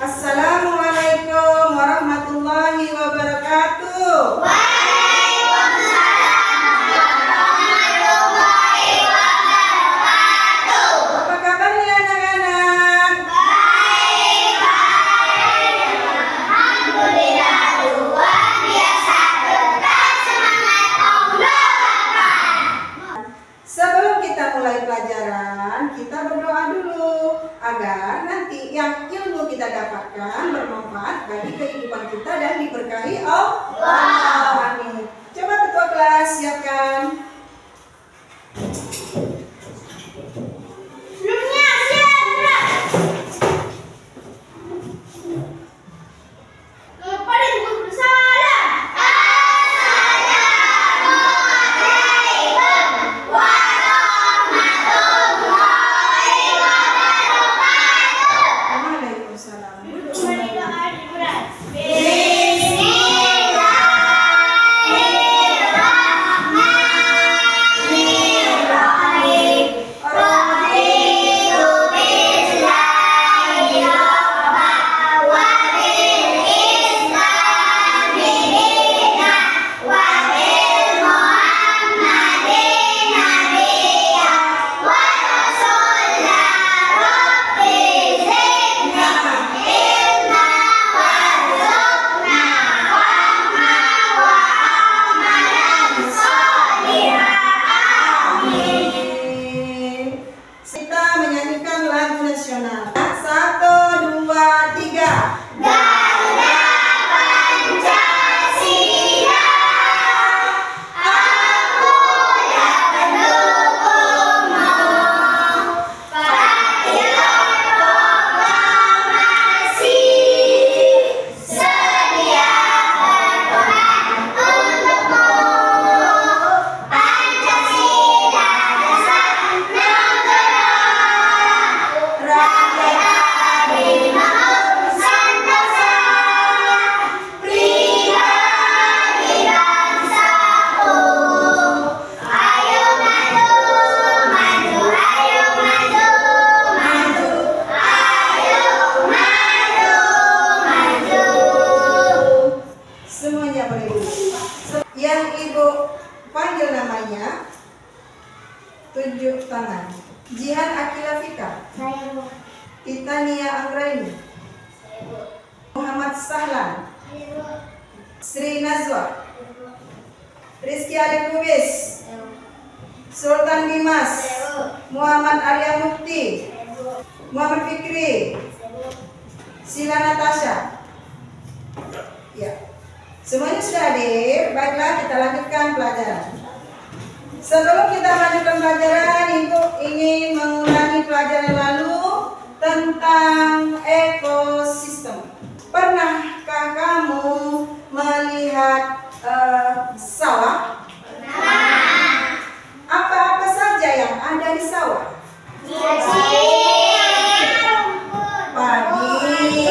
Assalamualaikum warahmatullahi wabarakatuh. Waalaikumsalam warahmatullahi wabarakatuh. Apa kabarnya anak-anak? Baik, baik. Alhamdulillah, luar biasa. Tetap semangat, Allah Akbar. Sebelum kita mulai pelajaran, kita berdoa dulu agar nanti yang ilmu kita dapatkan bermanfaat bagi kehidupan kita dan diberkahi Allah. Amin. Coba ketua kelas siapkan. Sebelumnya siap. Kepada guru salam. Assalamualaikum warahmatullahi wabarakatuh. Waalaikumsalam. Mari doa dimulai. Bismillahirrahmanirrahim. Raditu billahi rabban wa bil islami dinan wa bil muhammadin nabiyyan wa rasulan rabbi zidna ilma warzuqna fahma wa amalan sholihan. Amin. Kita menyanyikan lagu nasional. 1, 2, 3. Garuda Pancasila, akulah pendukungmu. Patriot proklamasi, sedia berkorban untukmu. Pancasila dasar negara, rakyat adil makmur sentosa, pribadi bangsaku. Ayo maju, maju, ayo maju, maju, ayo maju, maju. Semuanya boleh dulu. Yang ibu panggil namanya, tunjuk tangan. Jihan Akila Fika, Saya Bu. Titania Anggraini, Saya Bu. Muhammad Sahlan, Saya Bu. Sri Nazwa, Rizky Ali Lubis, Saya Bu. Sultan Dimas, Saya Bu. Muhammad Arya Mukti, Saya Bu. Muhammad Fikri, Saya Bu. Sila Natasha. Ya, semuanya sudah hadir. Baiklah, kita lanjutkan pelajaran. Sebelum kita lanjutkan pelajaran, Ibu ingin mengulangi pelajaran lalu tentang ekosistem. Pernahkah kamu melihat sawah? Apa-apa saja yang ada di sawah? Padi,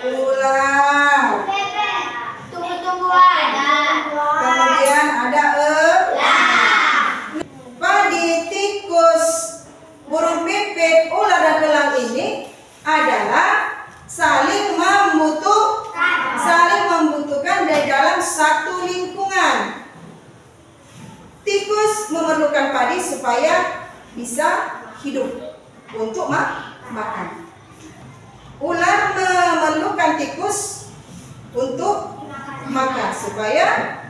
ular, kemudian ada padi, tikus, burung pipit, ular dan elang ini adalah saling membutuhkan dari dalam satu lingkungan. Tikus memerlukan padi supaya bisa hidup untuk makan. Ular memerlukan tikus untuk makan supaya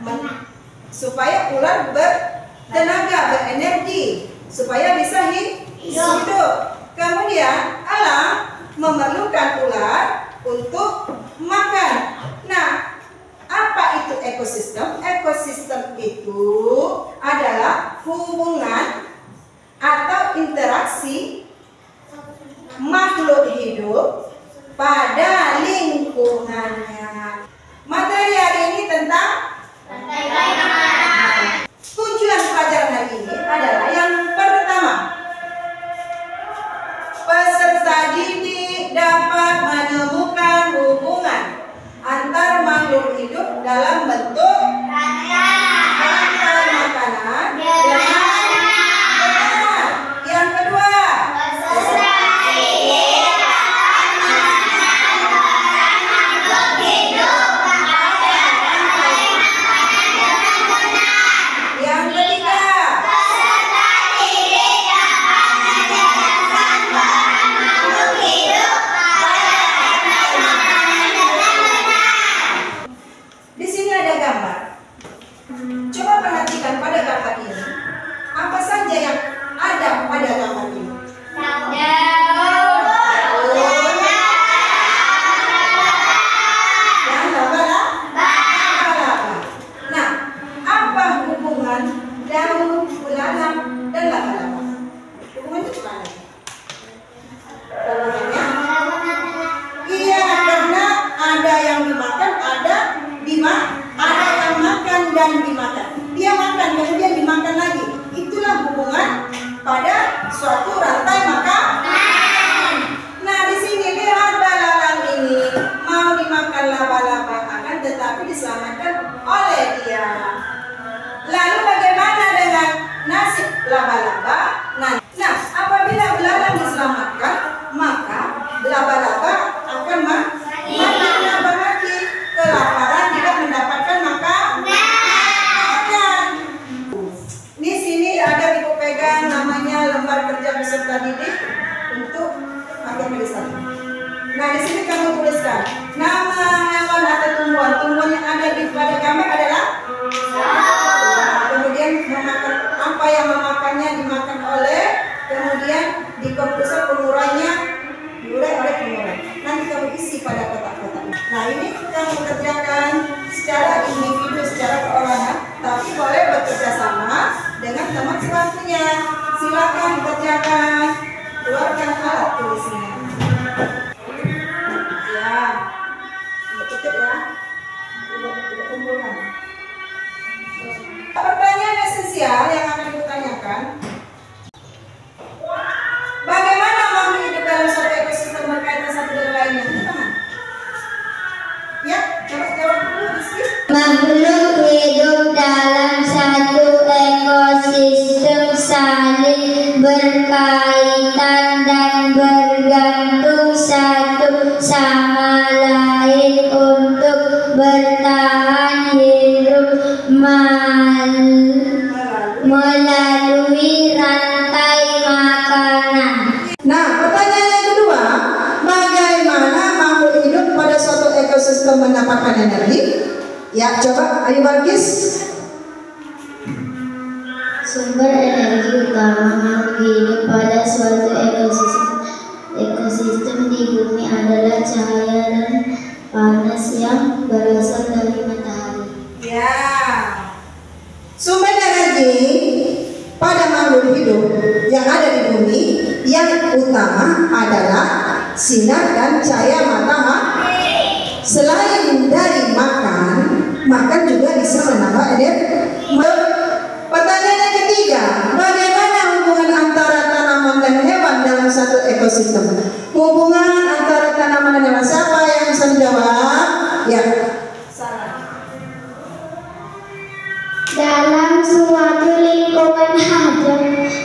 ular bertenaga, berenergi, supaya bisa hidup. Kemudian elang memerlukan ular untuk makan. Nah, apa itu ekosistem? Ekosistem itu adalah hubungan atau interaksi makhluk hidup pada lingkungannya. Materi hari ini tentang tujuan pelajaran hari ini adalah yang pertama, peserta didik dapat menemukan hubungan antar makhluk hidup dalam bentuk rantai makanan dengan laba-laba. Nah, apabila belalang diselamatkan, maka laba-laba akan mati lagi. Kelaparan tidak mendapatkan makanan. Di sini ada ibu pegang namanya lembar kerja peserta didik untuk agar tulisan. Nah, di sini kamu tuliskan nama hewan atau tumbuhan. Tumbuhan yang ada di pada gambar adalah kemudian memakan apa yang memakannya dimakan oleh, kemudian di komputer pengurainya diurai oleh pengurai. Nanti kamu isi pada kotak-kotak. Nah, ini kamu kerjakan secara individu, secara perorangan, tapi boleh bekerja sama dengan teman sebangkunya. Silakan kerjakan, keluarkan alat tulisnya. Ya, tutup ya. Tidak kumpulkan. Pertanyaan esensial yang akan ditanyakan, bagaimana makhluk hidup dalam satu ekosistem berkaitan satu dengan lainnya? Teman, ya, coba jawab dulu, Rizky. Makhluk hidup dalam satu ekosistem saling berkaitan dan bergantung satu sama lain untuk bertahan hidup melalui rantai makanan. Nah, pertanyaan yang kedua, bagaimana makhluk hidup pada suatu ekosistem mendapatkan energi? Ya, coba Ayu Balkis. Sumber energi utama makhluk hidup pada suatu ekosistem di bumi adalah cahaya dan panas yang berasal dari matahari. Ya, sumber energi pada makhluk hidup yang ada di bumi yang utama adalah sinar dan cahaya matahari. Selain dari makan juga bisa menambah energi. Pertanyaan yang ketiga, bagaimana hubungan antara tanaman dan hewan dalam satu ekosistem? Hubungan antara tanaman dan hewan, siapa yang bisa menjawab? Ya, Sarah. Dalam suatu lingkungan hidup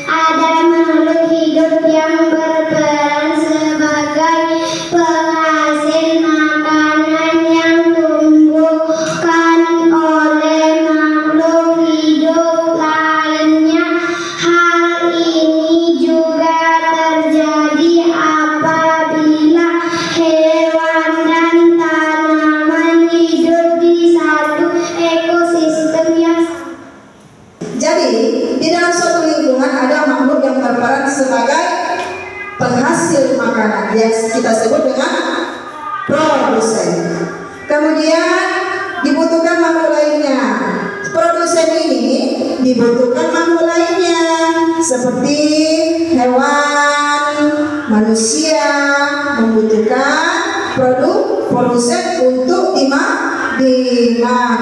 ada makhluk hidup yang berperan sebagai penghasil makanan yang tumbuhkan oleh makhluk hidup lainnya. Hal ini juga terjadi apabila hewan dan tanaman hidup di satu ekosistem yang Jadi, di dalam suatu lingkungan ada makhluk yang berperan sebagai penghasil makanan yang kita sebut dengan produsen. Kemudian dibutuhkan makhluk lainnya. Produsen ini dibutuhkan makhluk lainnya seperti hewan, manusia membutuhkan produsen untuk dimakan.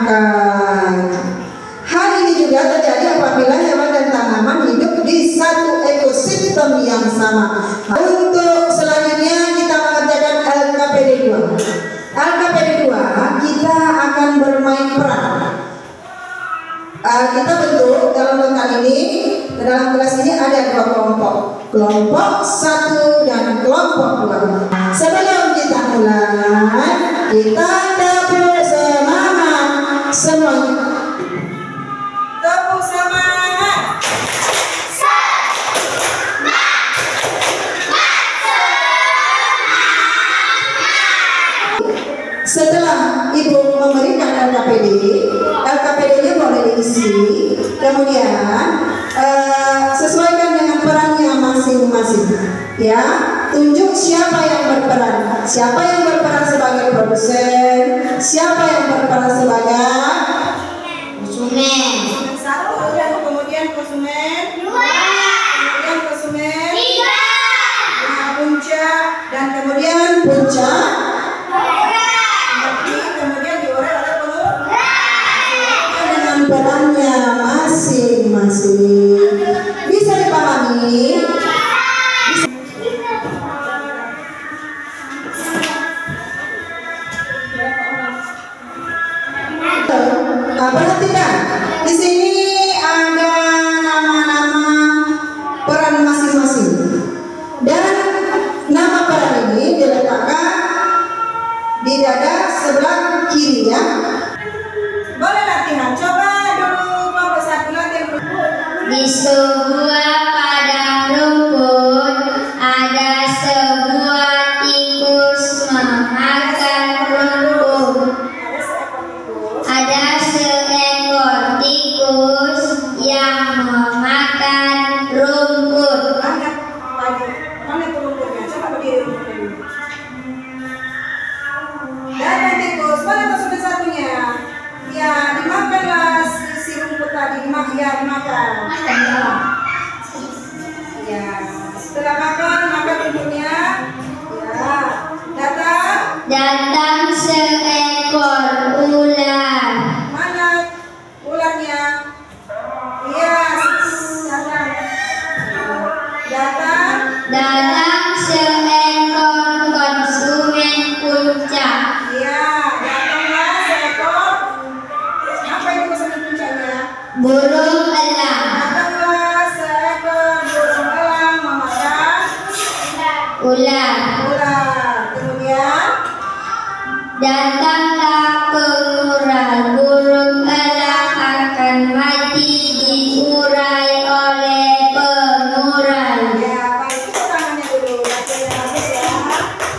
Hal ini juga terjadi apabila hewan dan tanaman hidup di satu ekosistem yang sama. Untuk selanjutnya kita mengerjakan LKPD 2. LKPD 2 kita akan bermain peran. Kita bentuk dalam lokal ini, dalam kelas ini ada dua kelompok. Kelompok 1 dan kelompok 2. Sebelum kita mulai, kita tepuk semangat semuanya. Tepuk semangat. Setelah Ibu memberikan LKPD-nya boleh diisi. Kemudian sesuaikan dengan perannya masing-masing. Ya, tunjuk siapa yang berperan. Siapa yang berperan sebagai produsen, siapa yang berperan sebagai konsumen. Satu, kemudian konsumen, kemudian konsumen, puncak, dan kemudian puncak, kemudian diurai oleh pengurai dengan perannya masing-masing. Bisa dipahami? Perhatikan, di sini ada nama-nama Ya, setelah makan ibunya. Ya, datang seekor ular. Mana ularnya? Iya, datang seekor konsumen puncak. Iya, datanglah seekor. Apa itu konsumen puncaknya? Burung elang. Datanglah seekor burung elang memakan Ular. Kemudian datanglah pengurai. Burung elang akan mati diurai oleh pengurai. ya, baik itu tangannya dulu. Latihan habis ya.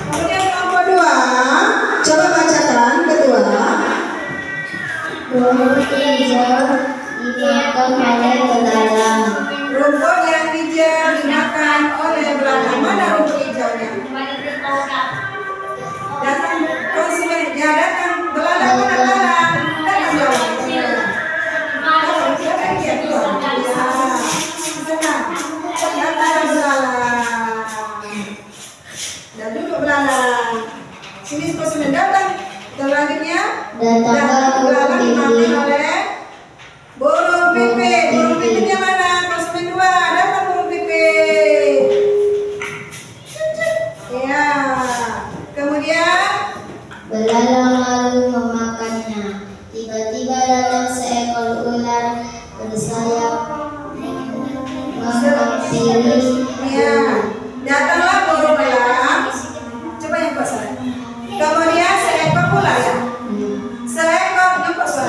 Kemudian kelompok 2. Coba bacakan kedua. Rumput hijau dimakan oleh belalang. Rumput yang hijau dimakan oleh belalang. Mana rumput hijaunya? Datang konsumen. Ya, datang belalang. Mana belalang? Datang belalang. Datang dia keluar. Ya, senang. Datang belalang. Dan duduk belalang. Sini konsumen datang. Selanjutnya Datanglah belalang burung dimakan pipit. oleh burung pipit. Burung pipitnya mana? Konsumen 2. Datang burung pipit. Ya. Kemudian Belalang lalu memakannya. Tiba-tiba datang seekor ular bersayap menghampiri. ya, datanglah burung elang. Coba yang kuasa. Kemudian seekor ular ya. Seekor yang kuasa.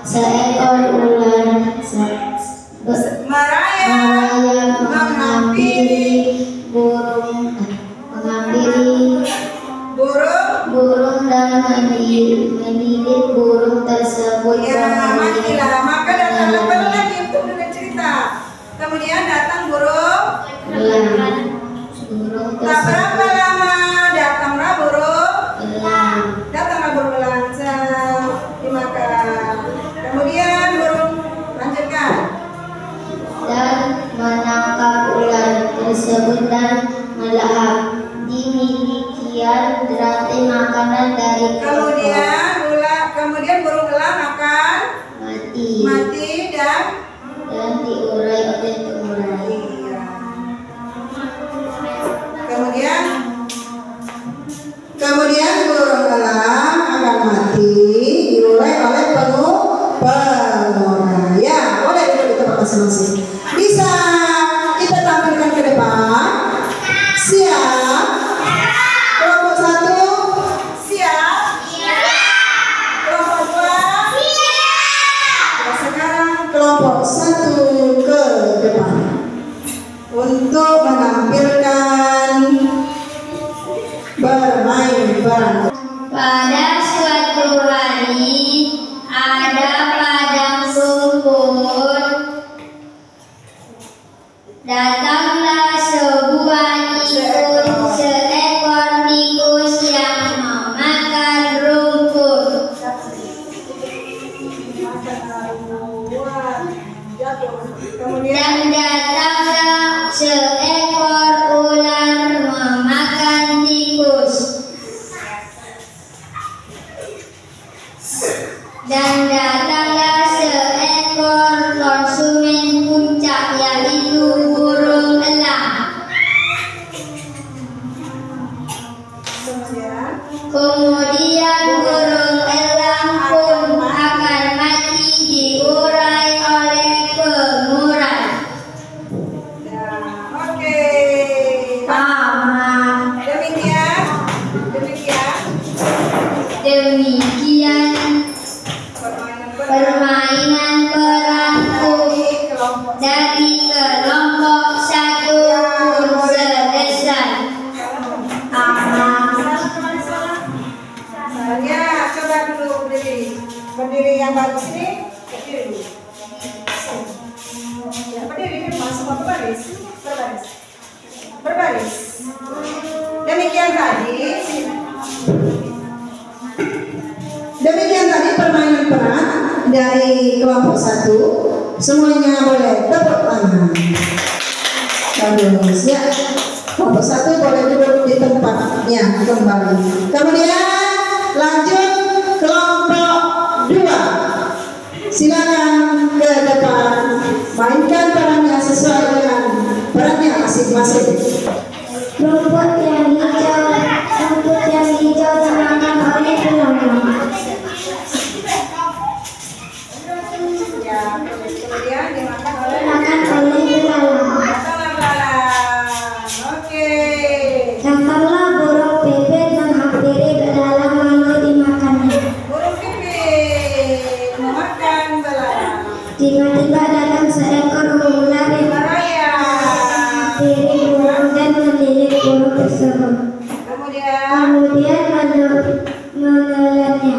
Seekor ular Merayap menghampiri burung dan mendidik burung tersebut. Ya, matilah. Maka datanglah belalang lagi untuk dengan cerita. Kemudian datang burung. Tak berapa lama datanglah burung. Datanglah burung elang dimakan. Kemudian burung lanjutkan. Dan menangkap ular tersebut dan melahap. Demikian rantai makanan dari kemudian burung elang akan mati dan diurai oleh pengurai. iya. Kemudian burung elang akan mati diurai oleh pengurai. Ya, boleh duduk di tempat masing-masing. Bisa kita tampilkan ke depan. Siap. Kelompok 1 siap. Kelompok 2 siap. Sekarang kelompok 1 ke depan untuk menampilkan bermain bareng. Pada suatu hari ada padang rumput. Datanglah seekor tikus yang memakan rumput. Dan datanglah seekor ular memakan tikus. Dan datanglah seekor konsumen puncak, yaitu burung elang. Kemudian burung elang pun akan mati diurai oleh pengurai. Oke. Demikian permainan perangku dari kelompok 1 pun selesai. Ya, coba dulu berdiri yang bagus ini, berdiri dulu. Ya, berdiri di depan, semua berbaris. Demikian tadi permainan peran dari kelompok 1. Semuanya boleh tepuk tangan. bagus ya. Kelompok 1 boleh duduk di tempatnya kembali. Kemudian lanjut kelompok 2. Silakan ke depan, mainkan perannya sesuai dengan perannya masing-masing. Rumput yang hijau dimakan oleh kelelawar. Ya, kemudian dimakan oleh Kelelawar. Oke. Datanglah burung pipit menghampiri belalang lalu dimakannya. Burung pipit memakan belalang. Tiba-tiba datang seekor ular yang menghampiri burung dan menggigit burung tersebut. Kemudian menelannya.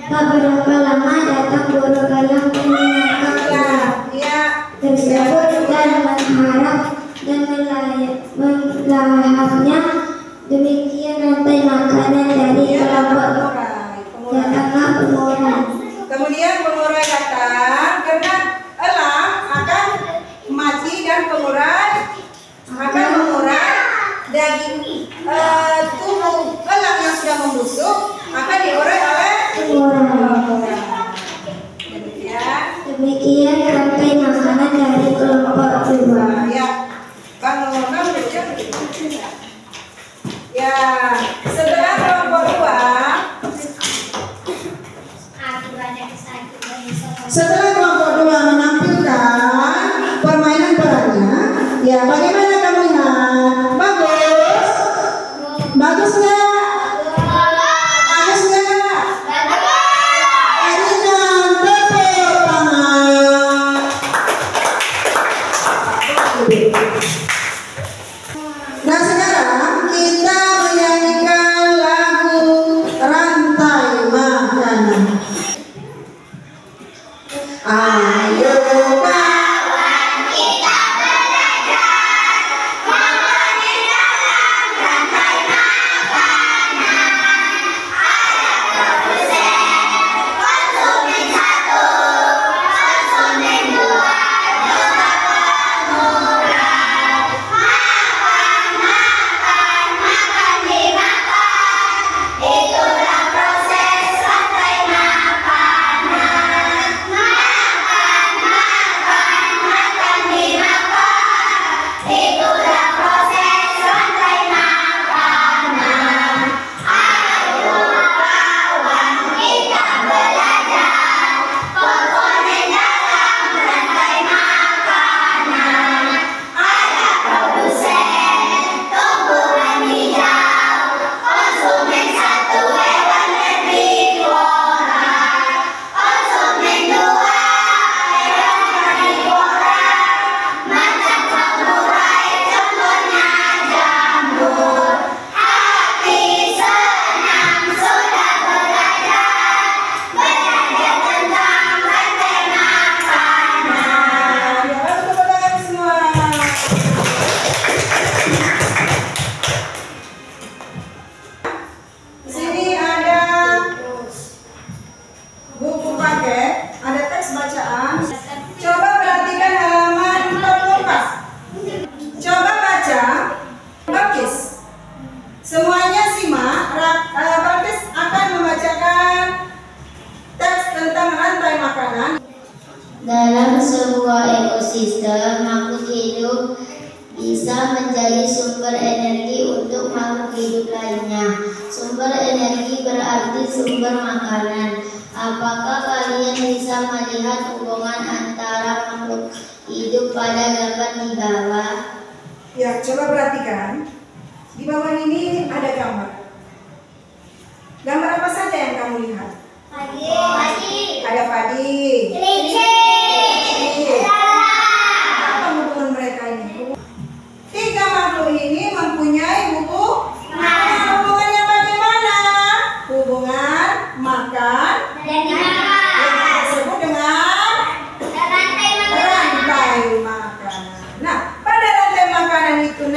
Tak berapa lama datang burung elang yang menangkap tersebut dan mengharap dan melahapnya. Demikian rantai makanan dari kelompok. Datanglah pengurai. Kemudian pengurai datang karena elang akan mati dan pengurai akan mengurai daging tubuh elang yang sudah membusuk akan diurai oleh pengurai. Demikian rantai makanan dari kelompok 2. Ya, ya, setelah kelompok 2 menampilkan permainan perannya, ya bagaimana kamu lihat? Bagus? Bagus nggak? Bagus nggak? Berikan tepuk tangan. Nah sekarang kita menyanyikan lagu Rantai Makanan. Ayo kawan kita belajar memahami dalam rantai makanan. Ada produsen, konsumen 1, konsumen 2, juga pengurai. Makan dimakan, itulah proses rantai makanan. Itulah proses rantai makanan. Ayo kawan kita belajar komponen dalam rantai makanan. Ada produsen, tumbuhan hijau, konsumen 1 hewan herbivora, konsumen 2 hewan karnivora. Macam pengurai contohnya jamur. Hati senang sudah belajar tentang rantai makanan. Tepuk tangan semua. Di sini ada buku paket, ada teks bacaan. Coba perhatikan halaman 44. Coba baca, Balkis. Semuanya simak. Balkis akan membacakan teks tentang rantai makanan. Dalam sebuah ekosistem, makhluk hidup bisa menjadi sumber energi untuk makhluk hidup lainnya. Sumber energi berarti sumber makanan. Apakah kalian bisa melihat hubungan antara makhluk hidup pada gambar di bawah? Ya, coba perhatikan. Di bawah ini ada gambar. Gambar apa saja yang kamu lihat? Padi. Ada padi. Apa hubungan mereka ini? 3 makhluk ini mempunyai hubungannya bagaimana? Hubungan makan yang disebut dengan rantai makanan. Nah, pada rantai makanan itu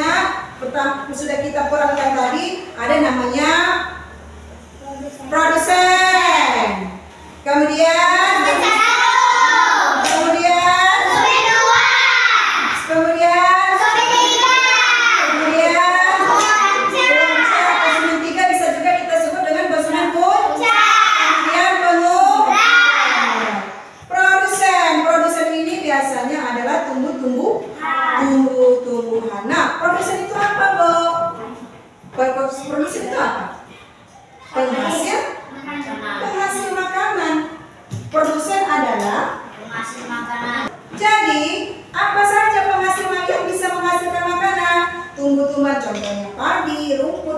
pertama sudah kita perhatikan tadi, ada namanya produsen. Kemudian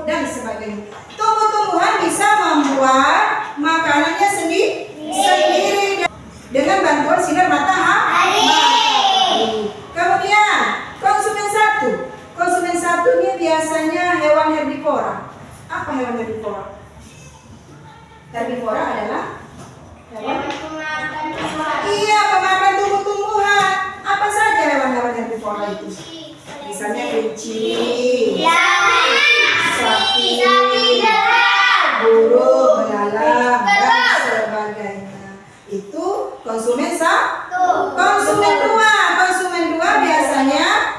rumput dan sebagainya. Tumbuh-tumbuhan bisa membuat makanannya sendiri dengan bantuan sinar matahari. Kemudian konsumen satu ini biasanya hewan herbivora. Apa hewan herbivora? Herbivora adalah hewan pemakan tumbuh-tumbuhan. Apa saja hewan-hewan herbivora itu? Misalnya kelinci, sapi, burung, belalang, dan sebagainya. Itu konsumen satu. Konsumen dua biasanya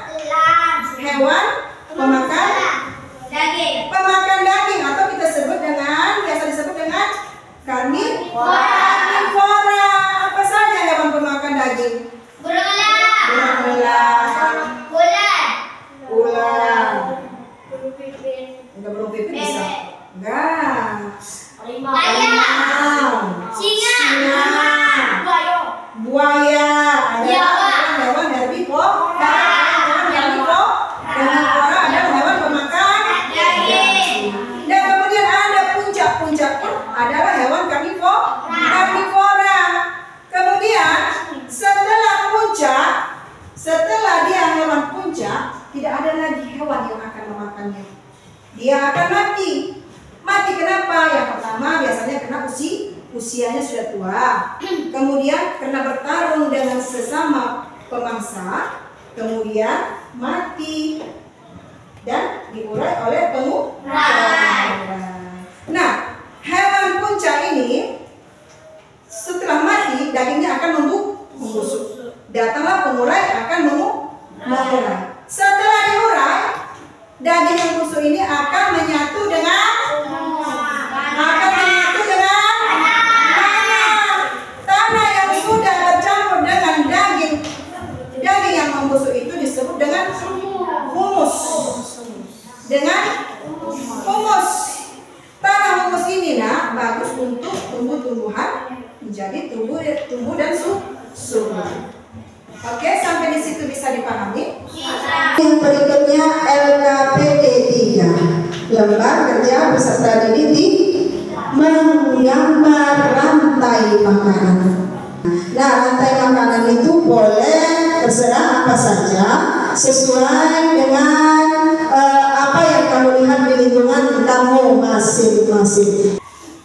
hewan pemakan daging atau kita sebut biasa disebut dengan karnivora. Apa saja hewan pemakan daging? Ular. Enggak, burung pipit bisa. Enggak. Ayam. Singa. Buaya. Adalah hewan herbivora. Herbivora adalah hewan pemakan daging. Dan kemudian ada puncaknya adalah hewan karnivora. Kemudian setelah dia hewan puncak, tidak ada lagi hewan yang akan memakannya. Dia akan mati. Mati kenapa? Yang pertama biasanya karena usianya sudah tua. Kemudian karena bertarung dengan sesama pemangsa, kemudian mati dan diurai oleh pengurai. Nah, hewan puncak ini setelah mati dagingnya akan membusuk. Datanglah pengurai akan mengurai. Setelah diurai, daging yang busuk ini akan menyatu dengan tanah yang sudah bercampur dengan daging yang membusuk itu disebut dengan humus. Tanah humus ini bagus untuk tumbuh-tumbuhan menjadi tumbuh dan subur. Oke, sampai di situ bisa dipahami? Yang berikutnya LKPD 3, lembar kerja peserta didik menggambar rantai makanan. Nah, rantai makanan itu boleh terserah apa saja sesuai dengan apa yang kamu lihat di lingkungan kamu masing-masing.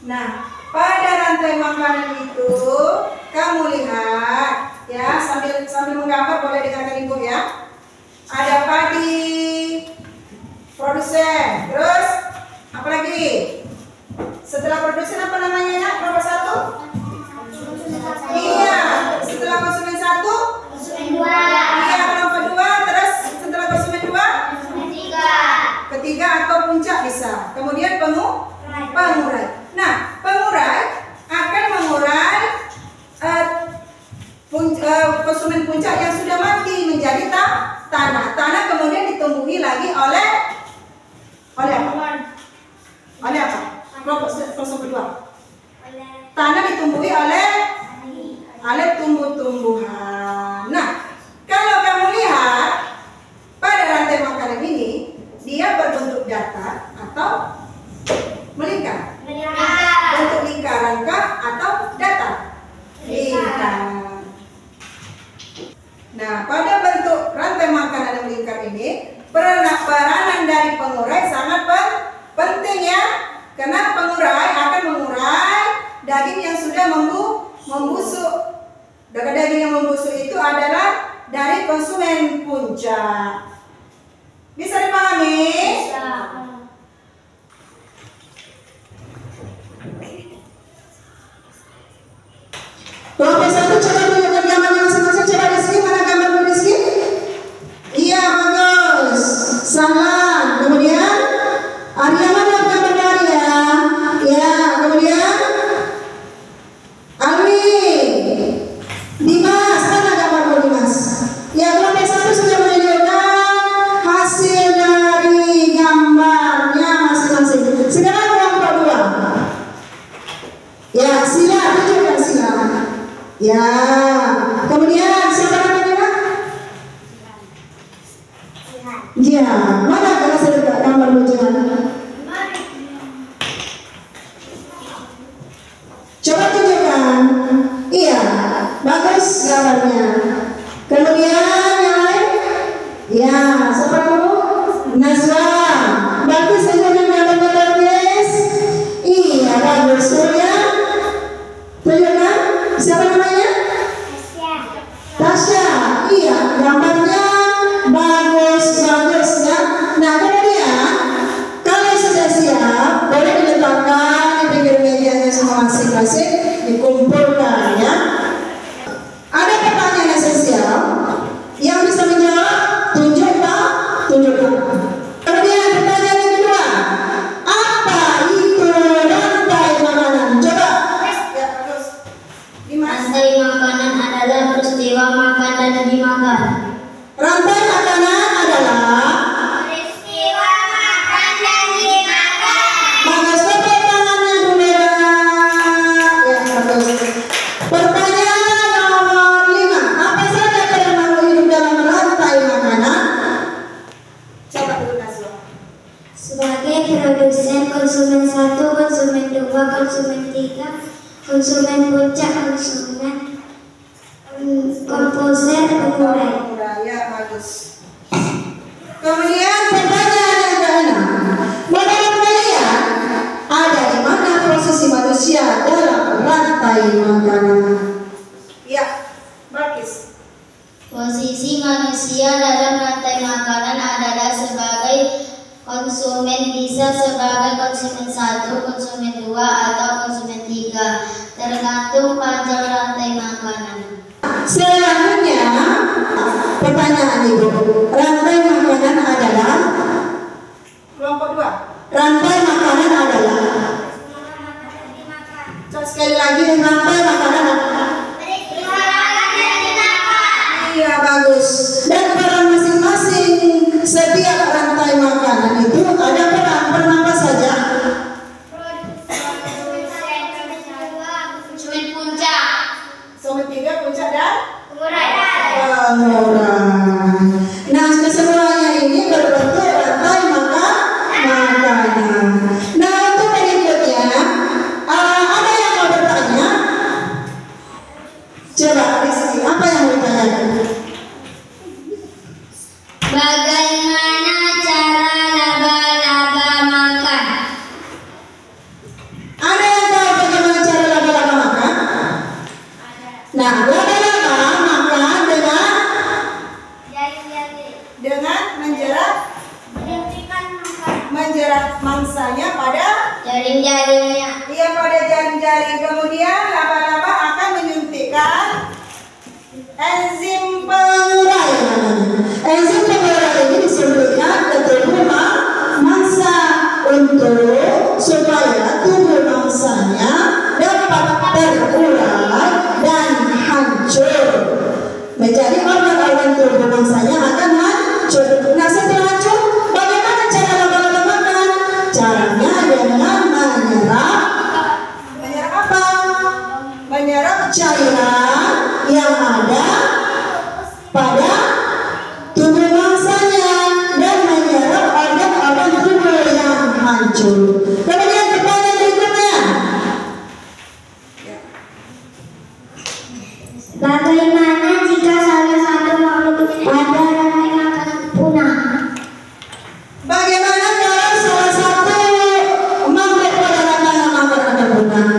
Nah, pada rantai makanan itu kamu lihat ya, sambil menggambar boleh dengarkan ibu ya. Ada padi, produsen, terus apa lagi? Setelah produsen apa namanya ya? Nomor 1? Iya, setelah konsumen 1? Iya, nomor 2, terus setelah konsumen 2? Ketiga atau puncak bisa. Kemudian pengurai. Nah, pengurai akan mengurai konsumen puncak yang sudah mati menjadi tanah. Tanah kemudian ditumbuhi lagi oleh apa? Kelompok kedua. Tanah ditumbuhi oleh tumbuh-tumbuhan. Nah, kalau kamu lihat pada rantai makanan ini, dia berbentuk datar atau melingkar. Bentuk lingkaran kah atau datar? Lingkar. Nah, pada bentuk rantai makanan yang melingkar ini, peranan dari pengurai sangat penting ya. Karena pengurai akan mengurai daging yang sudah membusuk. Daging yang membusuk itu adalah dari konsumen puncak. Bisa dipahami? Bisa. Kelompok 1 coba tunjukkan gambar masing-masing. Coba Rizky, mana gambar Rizky? Iya, bagus. Salah. Kemudian Arya, mana gambarnya Arya? Ya, kemudian Alwi, Dimas, mana gambar Dimas? Ya, kelompok 1 sudah menunjukkan hasil dari gambarnya masing-masing. Sekarang kelompok 2. Ya, sila tunjukkan sila. Ya, kemudian siapa namanya? Ya, mana kalau saya gambar lucuan? tunjukkan. Kemudian pertanyaan yang kedua, apa itu rantai makanan? Coba. Ya, bagus. Rantai makanan adalah peristiwa makan dan dimakan. Rantai makanan adalah Peristiwa makan dan dimakan. maka tepuk tangannya dulu ya. Ya, bagus. Pertanyaan nomor 5, apa saja yang makhluk hidup dalam rantai makanan? Coba dulu Naswa. Sebagai produsen, konsumen 1, konsumen 2, konsumen 3, konsumen puncak, konsumen komposer, pengurai. Ya, bagus. Kemudian pertanyaan yang keenam, menurut kalian ada di mana posisi manusia dalam rantai makanan? Ya, bagus. Posisi manusia dalam rantai makanan adalah sebagai konsumen, bisa sebagai konsumen 1, konsumen 2, atau konsumen 3, tergantung panjang rantai makanan. Selanjutnya, pertanyaan Ibu, rantai makanan adalah kelompok 2. Rantai makanan adalah sekali lagi, rantai makanan adalah iya, bagus. Dan peran masing-masing setiap rantai makanan itu ada peran apa saja? Konsumen puncak, Konsumen 3, puncak dan pengurai. pengurai. Nah, kesemuanya ini berbentuk rantai makanan. Nah, untuk berikutnya, ada yang mau bertanya? Coba, Rizky, apa yang mau ditanyakan? Bagaimana cara laba-laba makan? Ada yang tahu bagaimana cara laba-laba makan? Nah, laba-laba makan dengan menjerat mangsanya pada Jaring-jaringnya. Iya, pada jaring-jaring. Kemudian laba-laba akan menyuntikkan enzim pengurai. Enzim pengurai ini disuntikkan ke tubuh mangsa untuk supaya tubuh mangsanya dapat terurai dan hancur. Menjadi organ-organ tubuh mangsanya akan hancur. Nah, setelah hancur, bagaimana cara laba-laba makan? Caranya dengan menyerap apa? Menyerap cairan yang ada pada tubuh mangsanya dan menyerap organ-organ tubuh yang hancur. Kemudian pertanyaan berikutnya, Bagaimana jika salah satu makhluk pada rantai makanan punah? bagaimana kalau salah satu makhluk pada rantai makanan punah?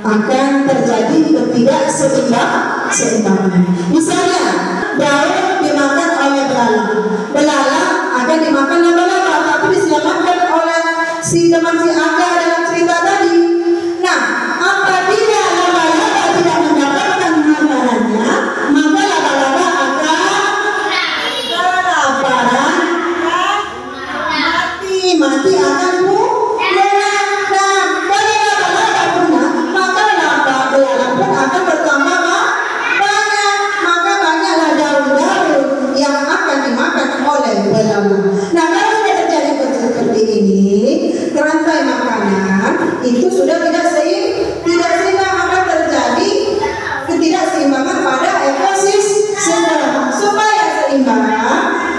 Akan terjadi ketidakseimbangan. Misalnya, daun dimakan oleh belalang. Belalang akan dimakan laba-laba, tapi diselamatkan oleh si teman si Aga dalam cerita tadi. Nah, apabila laba-laba tidak mendapatkan makanannya, maka laba-laba akan kelaparan dan mati akan punah. Nah, kalau laba-laba punah, maka belalang pun akan bertambah banyak. Maka banyaklah daun-daun yang akan dimakan oleh belalang. Nah, kalau sudah terjadi seperti ini, rantai makanan itu sudah tidak seimbang, akan terjadi ketidakseimbangan pada ekosistem. Supaya seimbang,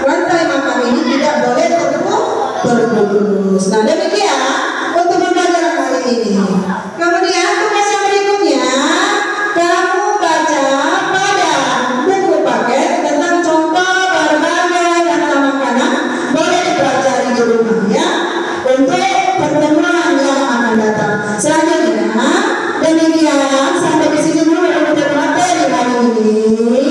rantai makanan ini tidak boleh terputus. Nah, demikian untuk pembelajaran kali ini. Kemudian tugas yang berikutnya, kamu baca pada buku paket tentang contoh berbagai rantai makanan. Boleh dipelajari di rumah ya, untuk pertemuan yang akan datang. Selanjutnya, demikian sampai di sini dulu untuk materi hari ini.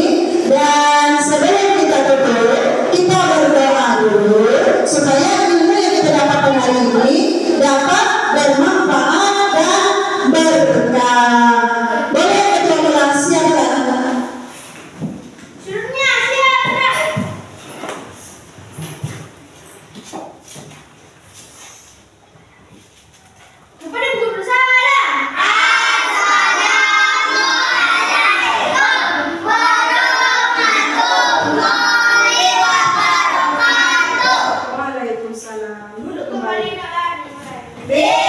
Dan sebelum kita tutup, kita berdoa dulu supaya ilmu yang kita dapatkan hari ini dapat bermanfaat dan berkah. B.